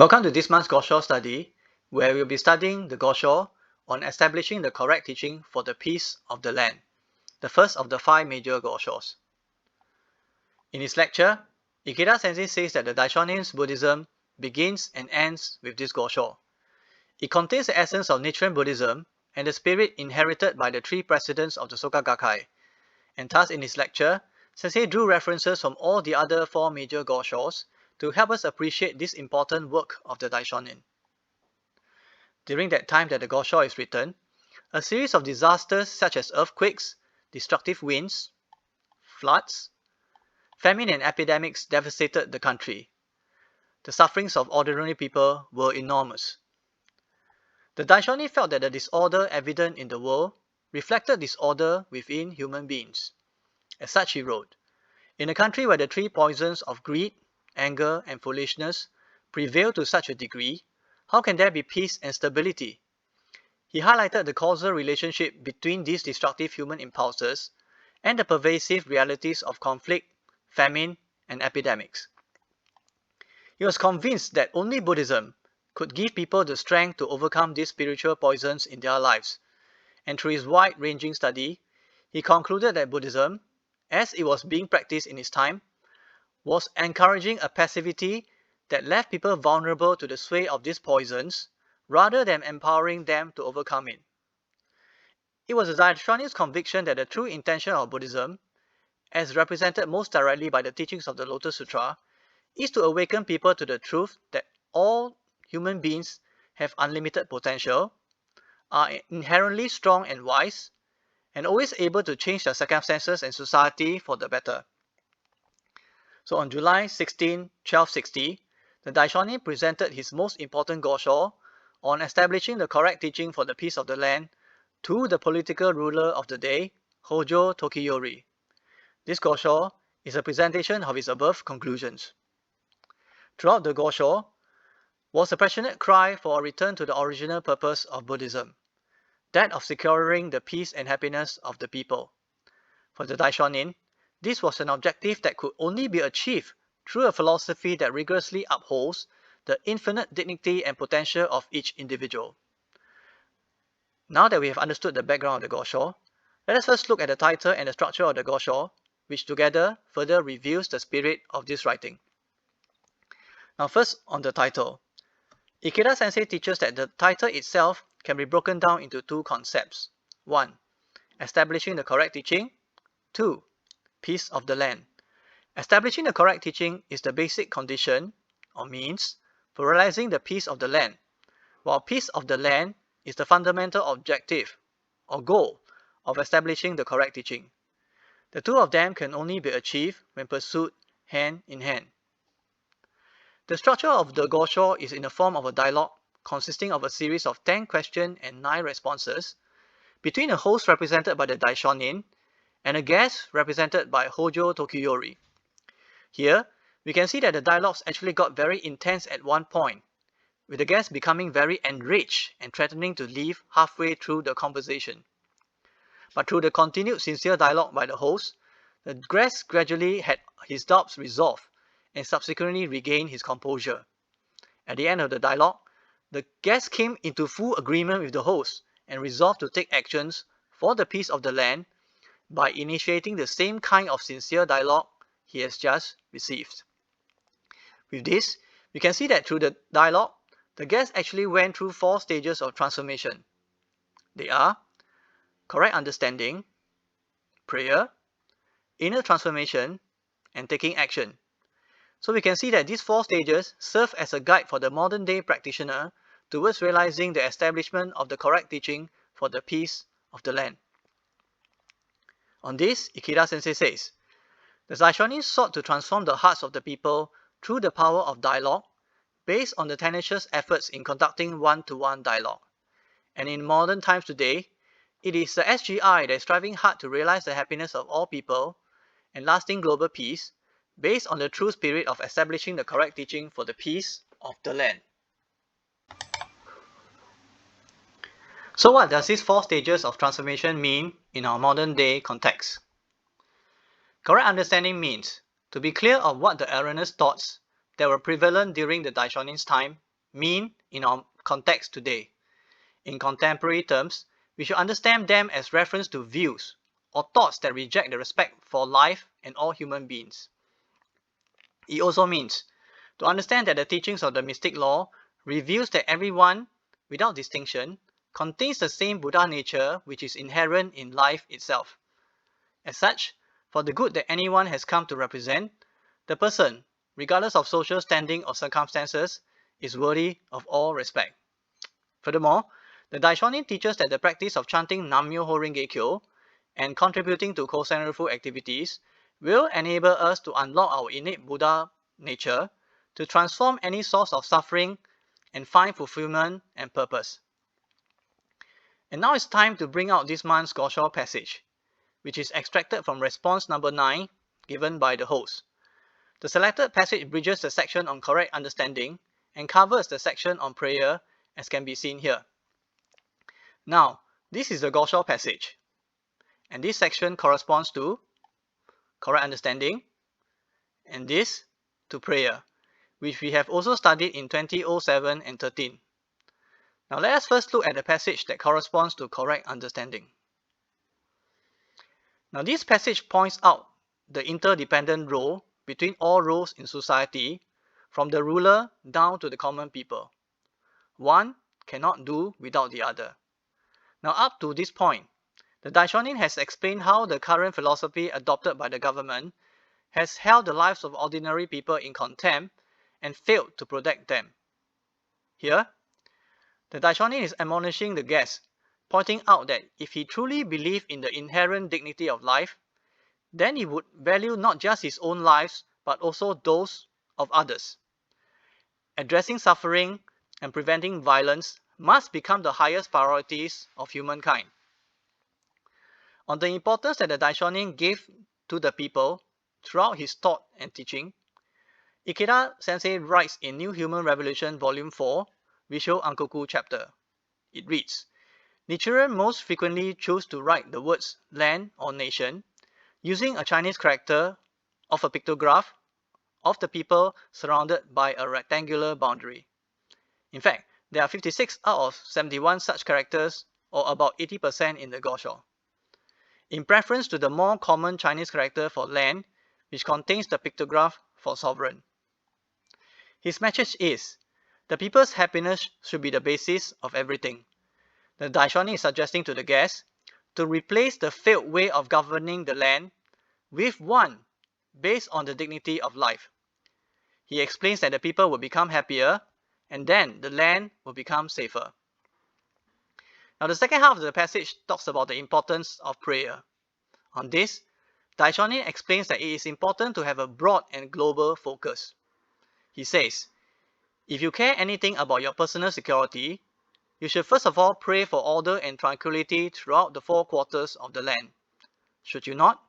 Welcome to this month's Gosho study, where we'll be studying the Gosho on establishing the correct teaching for the peace of the land, the first of the 5 major Goshos. In his lecture, Ikeda Sensei says that the Daishonin's Buddhism begins and ends with this Gosho. It contains the essence of Nichiren Buddhism and the spirit inherited by the 3 presidents of the Soka Gakkai, and thus in his lecture, Sensei drew references from all the other 4 major Goshos to help us appreciate this important work of the Daishonin. During that time that the Gosho is written, a series of disasters such as earthquakes, destructive winds, floods, famine and epidemics devastated the country. The sufferings of ordinary people were enormous. The Daishonin felt that the disorder evident in the world reflected disorder within human beings. As such, he wrote, "In a country where the 3 poisons of greed, anger, and foolishness prevail to such a degree, how can there be peace and stability?" He highlighted the causal relationship between these destructive human impulses and the pervasive realities of conflict, famine, and epidemics. He was convinced that only Buddhism could give people the strength to overcome these spiritual poisons in their lives, and through his wide-ranging study, he concluded that Buddhism, as it was being practiced in his time, was encouraging a passivity that left people vulnerable to the sway of these poisons rather than empowering them to overcome it. It was the Daishonin's conviction that the true intention of Buddhism, as represented most directly by the teachings of the Lotus Sutra, is to awaken people to the truth that all human beings have unlimited potential, are inherently strong and wise, and always able to change their circumstances and society for the better. So on July 16, 1260, the Daishonin presented his most important Gosho on establishing the correct teaching for the peace of the land to the political ruler of the day, Hojo Tokiyori. This Gosho is a presentation of his above conclusions. Throughout the Gosho was a passionate cry for a return to the original purpose of Buddhism, that of securing the peace and happiness of the people. For the Daishonin, this was an objective that could only be achieved through a philosophy that rigorously upholds the infinite dignity and potential of each individual. Now that we have understood the background of the Gosho, let us first look at the title and the structure of the Gosho, which together further reveals the spirit of this writing. Now first on the title. Ikeda Sensei teaches that the title itself can be broken down into 2 concepts. 1. Establishing the correct teaching. 2. Peace of the land. Establishing the correct teaching is the basic condition or means for realizing the peace of the land, while peace of the land is the fundamental objective or goal of establishing the correct teaching. The 2 of them can only be achieved when pursued hand in hand. The structure of the Gosho is in the form of a dialogue consisting of a series of 10 questions and 9 responses between a host represented by the Daishonin and a guest represented by Hojo Tokiyori. Here, we can see that the dialogues actually got very intense at one point, with the guest becoming very enraged and threatening to leave halfway through the conversation. But through the continued sincere dialogue by the host, the guest gradually had his doubts resolved and subsequently regained his composure. At the end of the dialogue, the guest came into full agreement with the host and resolved to take actions for the peace of the land by initiating the same kind of sincere dialogue he has just received. With this, we can see that through the dialogue, the guest actually went through 4 stages of transformation. They are correct understanding, prayer, inner transformation, and taking action. So we can see that these 4 stages serve as a guide for the modern day practitioner towards realizing the establishment of the correct teaching for the peace of the land. On this, Ikeda Sensei says, the Daishonin sought to transform the hearts of the people through the power of dialogue based on the tenacious efforts in conducting one-to-one dialogue. And in modern times today, it is the SGI that is striving hard to realize the happiness of all people and lasting global peace based on the true spirit of establishing the correct teaching for the peace of the land. So what does these 4 stages of transformation mean in our modern day context? Correct understanding means to be clear of what the erroneous thoughts that were prevalent during the Daishonin's time mean in our context today. In contemporary terms, we should understand them as reference to views or thoughts that reject the respect for life and all human beings. It also means to understand that the teachings of the mystic law reveals that everyone, without distinction, contains the same Buddha nature which is inherent in life itself. As such, for the good that anyone has come to represent, the person, regardless of social standing or circumstances, is worthy of all respect. Furthermore, the Daishonin teaches that the practice of chanting Nam-myoho Renge-kyo and contributing to Kosen-rufu activities will enable us to unlock our innate Buddha nature, to transform any source of suffering and find fulfillment and purpose. And now it's time to bring out this month's Gosho passage, which is extracted from response number 9 given by the host. The selected passage bridges the section on correct understanding and covers the section on prayer, as can be seen here. Now, this is the Gosho passage, and this section corresponds to correct understanding, and this to prayer, which we have also studied in 2007 and 13. Now let us first look at the passage that corresponds to correct understanding. Now this passage points out the interdependent role between all roles in society, from the ruler down to the common people. One cannot do without the other. Now up to this point, the Daishonin has explained how the current philosophy adopted by the government has held the lives of ordinary people in contempt and failed to protect them. Here, the Daishonin is admonishing the guest, pointing out that if he truly believed in the inherent dignity of life, then he would value not just his own lives, but also those of others. Addressing suffering and preventing violence must become the highest priorities of humankind. On the importance that the Daishonin gave to the people throughout his thought and teaching, Ikeda Sensei writes in New Human Revolution Volume 4, Rissho Ankoku Chapter. It reads, Nichiren most frequently chose to write the words land or nation using a Chinese character of a pictograph of the people surrounded by a rectangular boundary. In fact, there are 56 out of 71 such characters, or about 80% in the Gosho. In preference to the more common Chinese character for land, which contains the pictograph for sovereign. His message is, the people's happiness should be the basis of everything. The Daishonin is suggesting to the guests to replace the failed way of governing the land with one based on the dignity of life. He explains that the people will become happier and then the land will become safer. Now the second half of the passage talks about the importance of prayer. On this, Daishonin explains that it is important to have a broad and global focus. He says, if you care anything about your personal security, you should first of all pray for order and tranquility throughout the 4 quarters of the land. Should you not?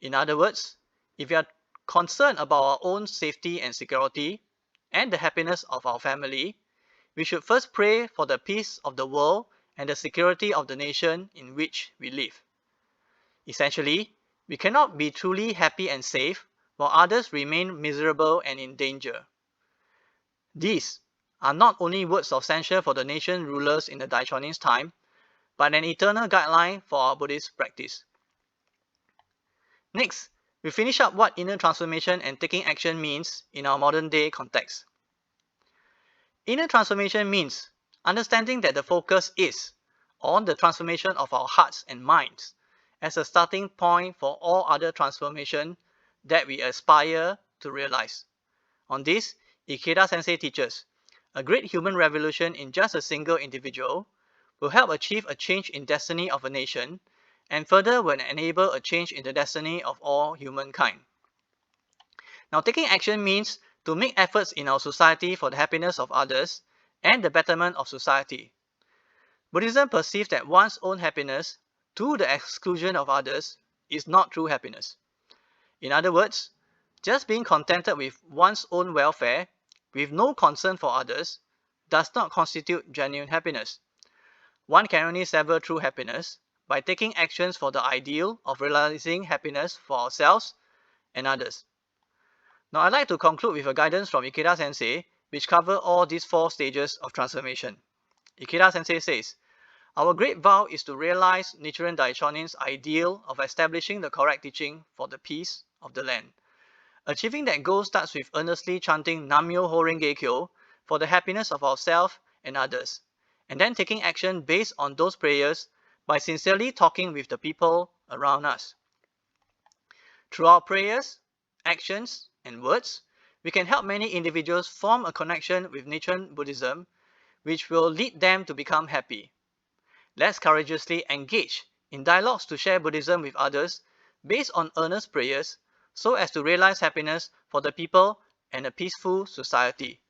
In other words, if you are concerned about our own safety and security and the happiness of our family, we should first pray for the peace of the world and the security of the nation in which we live. Essentially, we cannot be truly happy and safe while others remain miserable and in danger. These are not only words of censure for the nation rulers in the Daishonin's time, but an eternal guideline for our Buddhist practice. Next, we finish up what inner transformation and taking action means in our modern day context. Inner transformation means understanding that the focus is on the transformation of our hearts and minds as a starting point for all other transformation that we aspire to realize. On this, Ikeda Sensei teaches, a great human revolution in just a single individual will help achieve a change in destiny of a nation and further will enable a change in the destiny of all humankind. Now, taking action means to make efforts in our society for the happiness of others and the betterment of society. Buddhism perceives that one's own happiness to the exclusion of others is not true happiness. In other words, just being contented with one's own welfare with no concern for others does not constitute genuine happiness. One can only sever true happiness by taking actions for the ideal of realizing happiness for ourselves and others. Now I'd like to conclude with a guidance from Ikeda Sensei, which cover all these 4 stages of transformation. Ikeda Sensei says, "Our great vow is to realize Nichiren Daishonin's ideal of establishing the correct teaching for the peace of the land. Achieving that goal starts with earnestly chanting Nam-myoho Renge-kyo for the happiness of ourselves and others, and then taking action based on those prayers by sincerely talking with the people around us. Through our prayers, actions, and words, we can help many individuals form a connection with Nichiren Buddhism, which will lead them to become happy. Let's courageously engage in dialogues to share Buddhism with others based on earnest prayers so as to realize happiness for the people and a peaceful society."